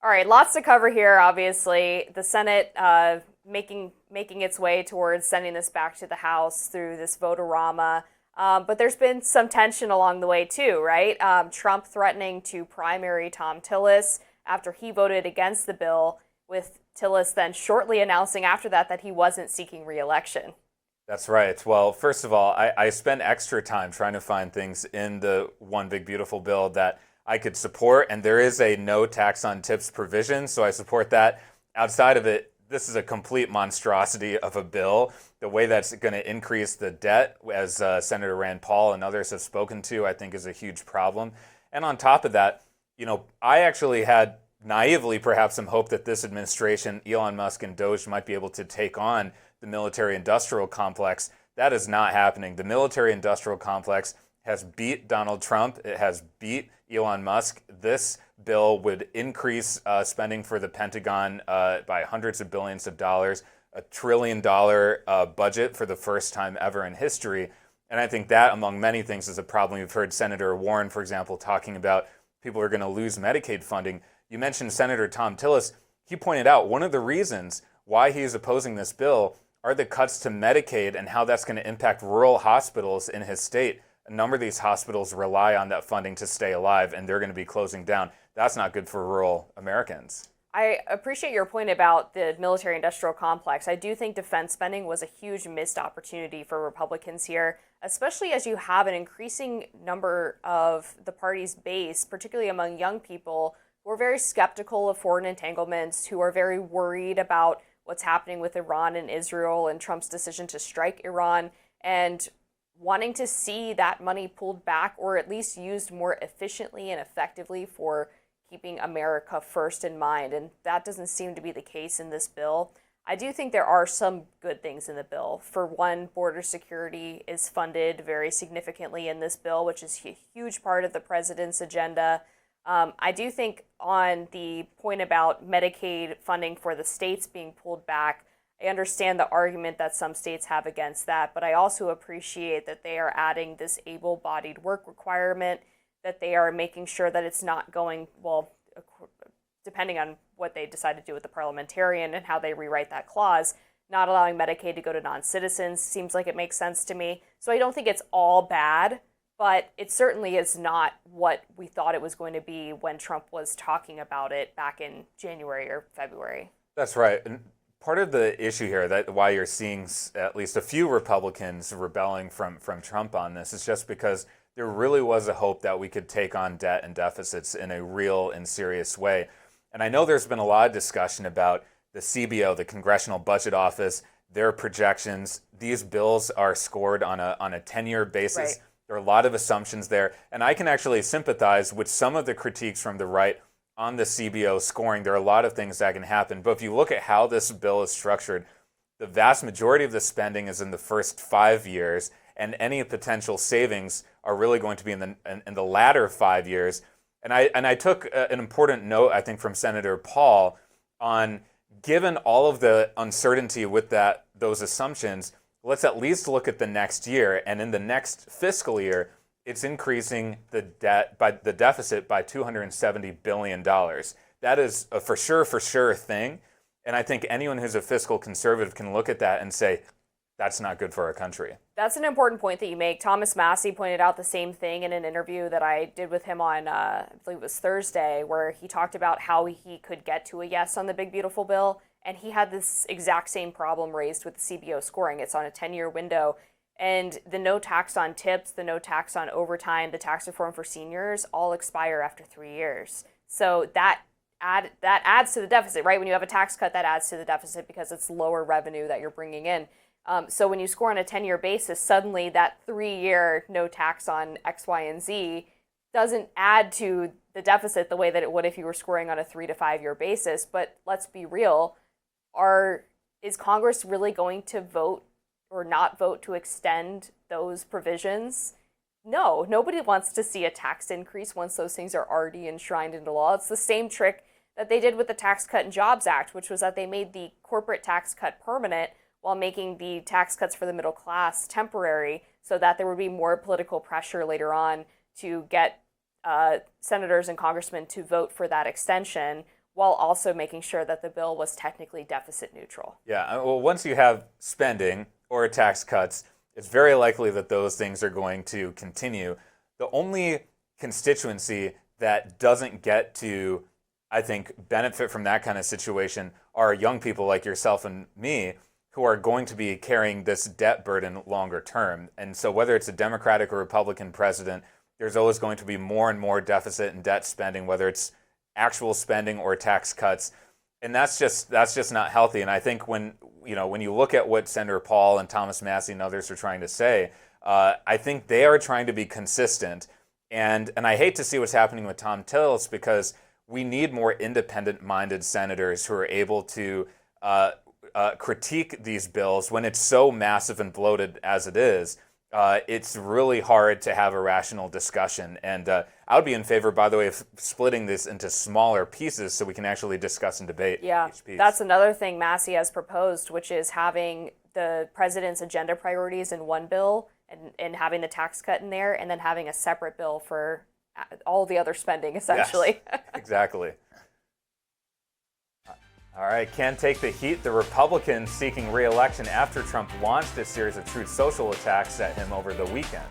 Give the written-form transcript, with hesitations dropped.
All right, lots to cover here. Obviously, the Senate making its way towards sending this back to the House through this Vote-A-Rama. But there's been some tension along the way too, right? Trump threatening to primary Tom Tillis after he voted against the bill, with Tillis then shortly announcing after that he wasn't seeking re-election. That's right. Well, first of all, I spent extra time trying to find things in the One Big Beautiful Bill that I could support, and there is a no tax on tips provision, so I support that. Outside of it, this is a complete monstrosity of a bill. The way that's going to increase the debt, as Senator Rand Paul and others have spoken to, I think is a huge problem. And on top of that, I actually had naively perhaps some hope that this administration, Elon Musk and Doge, might be able to take on the military-industrial complex. That is not happening. The military-industrial complex has beat Donald Trump. It has beat Elon Musk. This bill would increase spending for the Pentagon by hundreds of billions of dollars, $1 trillion budget for the first time ever in history. And I think that, among many things, is a problem. You've heard Senator Warren, for example, talking about people are going to lose Medicaid funding. You mentioned Senator Tom Tillis. He pointed out one of the reasons why he is opposing this bill are the cuts to Medicaid and how that's going to impact rural hospitals in his state. A number of these hospitals rely on that funding to stay alive, and they're going to be closing down. That's not good for rural Americans. I appreciate your point about the military-industrial complex. I do think defense spending was a huge missed opportunity for Republicans here, especially as you have an increasing number of the party's base, particularly among young people, who are very skeptical of foreign entanglements, who are very worried about what's happening with Iran and Israel and Trump's decision to strike Iran, and wanting to see that money pulled back or at least used more efficiently and effectively for keeping America first in mind. And that doesn't seem to be the case in this bill. I do think there are some good things in the bill. For one, border security is funded very significantly in this bill, which is a huge part of the president's agenda. I do think on the point about Medicaid funding for the states being pulled back, I understand the argument that some states have against that, but I also appreciate that they are adding this able-bodied work requirement, that they are making sure that it's not going, well, depending on what they decide to do with the parliamentarian and how they rewrite that clause, not allowing Medicaid to go to non-citizens seems like it makes sense to me. So I don't think it's all bad, but it certainly is not what we thought it was going to be when Trump was talking about it back in January or February. That's right. And part of the issue here, that why you're seeing at least a few Republicans rebelling from Trump on this, is just because there really was a hope that we could take on debt and deficits in a real and serious way. And I know there's been a lot of discussion about the CBO, the Congressional Budget Office, their projections. These bills are scored on a 10-year basis. Right. There are a lot of assumptions there. And I can actually sympathize with some of the critiques from the right on the CBO scoring. There are a lot of things that can happen. But if you look at how this bill is structured, the vast majority of the spending is in the first 5 years, and any potential savings are really going to be in the latter 5 years. And I took an important note, I think, from Senator Paul on, given all of the uncertainty with those assumptions, let's at least look at the next year. And in the next fiscal year, it's increasing the deficit by $270 billion. That is a for sure thing. And I think anyone who's a fiscal conservative can look at that and say, that's not good for our country. That's an important point that you make. Thomas Massey pointed out the same thing in an interview that I did with him on, I believe it was Thursday, where he talked about how he could get to a yes on the Big Beautiful Bill. And he had this exact same problem raised with the CBO scoring. It's on a 10-year window. And the no tax on tips, the no tax on overtime, the tax reform for seniors all expire after 3 years. So that adds to the deficit, right? When you have a tax cut, that adds to the deficit because it's lower revenue that you're bringing in. So when you score on a 10-year basis, suddenly that 3-year no tax on X, Y, and Z doesn't add to the deficit the way that it would if you were scoring on a 3 to 5 year basis. But let's be real, is Congress really going to vote or not vote to extend those provisions? No, nobody wants to see a tax increase once those things are already enshrined into law. It's the same trick that they did with the Tax Cut and Jobs Act, which was that they made the corporate tax cut permanent while making the tax cuts for the middle class temporary, so that there would be more political pressure later on to get senators and congressmen to vote for that extension, while also making sure that the bill was technically deficit neutral. Yeah, well, once you have spending or tax cuts, it's very likely that those things are going to continue. The only constituency that doesn't get to, I think, benefit from that kind of situation are young people like yourself and me who are going to be carrying this debt burden longer term. And so whether it's a Democratic or Republican president, there's always going to be more and more deficit and debt spending, whether it's actual spending or tax cuts. And that's just not healthy. And I think when you look at what Senator Paul and Thomas Massie and others are trying to say, I think they are trying to be consistent. And I hate to see what's happening with Tom Tillis, because we need more independent-minded senators who are able to critique these bills when it's so massive and bloated as it is. It's really hard to have a rational discussion. And I would be in favor, by the way, of splitting this into smaller pieces so we can actually discuss and debate each piece. That's another thing Massie has proposed, which is having the president's agenda priorities in one bill and having the tax cut in there, and then having a separate bill for all the other spending, essentially. Yes, exactly. All right, can't take the heat. The Republicans seeking re-election after Trump launched a series of Truth Social attacks at him over the weekend.